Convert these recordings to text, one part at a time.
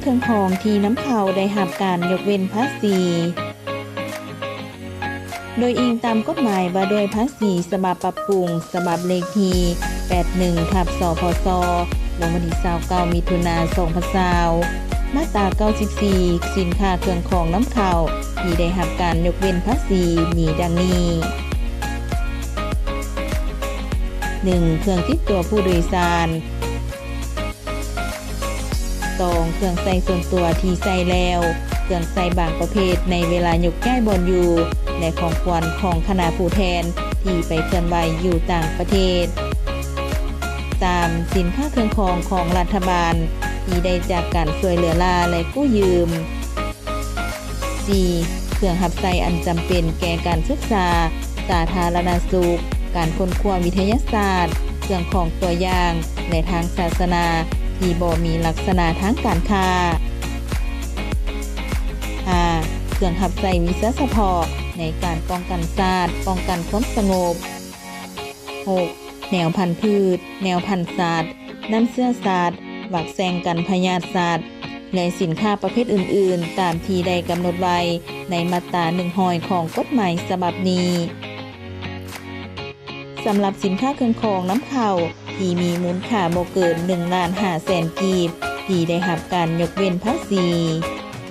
เครื่องของที่น้ำเข้าได้รับการยกเว้นภาษีโดยอิงตามกฎหมายว่าด้วยภาษีฉบับปรับปรุงฉบับเลขที่81/สพศลงวันที่29มิถุนายน2020มาตรา94สินค้าเครื่องของน้ำเข้าที่ได้รับการยกเว้นภาษีมีดังนี้ 1. เครื่องติดตัวผู้โดยสาร 2. เครื่องใส่ส่วนตัวที่ใส่แล้วเครื่องใส่บางประเภทในเวลายกย้ายบอนอยู่และของขวัญของคณะผู้แทนที่ไปเคลื่อนไหวอยู่ต่างประเทศ 3. สินค้าเครื่องของของรัฐบาลที่ได้จากการช่วยเหลือลาและกู้ยืม 4. เครื่องหับใส่อันจำเป็นแก่การศึกษาสาธารณสุขการค้นคว้าวิทยาศาสตร์เครื่องของตัวอย่างและทางศาสนาที่บ่มีลักษณะทางการค้า 5. เครื่องหับใส่วิชาเฉพาะในการป้องกันศาสตร์ป้องกันความสงบ 6. แนวพันธุ์พืชแนวพันธุ์สัตว์น้ำเชื้อสัตว์วัคซีนกันพยาธิสัตว์และสินค้าประเภทอื่นๆตามที่ได้กำหนดไว้ในมาตรา100ของกฎหมายฉบับนี้สำหรับสินค้าเครื่องของน้ำเข้าที่มีมูลค่าบ่เกิน1,500,000 กีบที่ได้รับการยกเว้นภาษี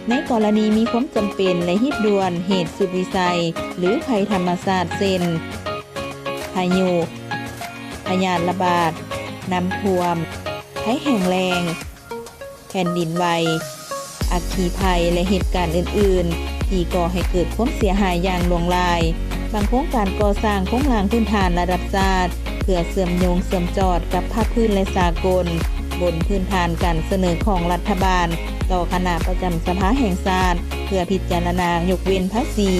ในกรณีมีความจำเป็นและรีบด่วนเหตุสุดวิสัยหรือภัยธรรมชาติเช่นพายุพยาธิระบาดน้ำท่วมภัยแห้งแล้งแผ่นดินไหวอัคคีภัยและเหตุการณ์อื่นๆที่ก่อให้เกิดความเสียหายอย่างหลวงหลายบางโครงการก่อสร้างโครงรางพื้นฐานระดับชาติเพื่อเชื่อมโยงเชื่อมจอดกับภาคพื้นและสากลบนพื้นฐานการเสนอของรัฐบาลต่อคณะประจำสภาแห่งชาติเพื่อพิจารณายกเว้นภาษี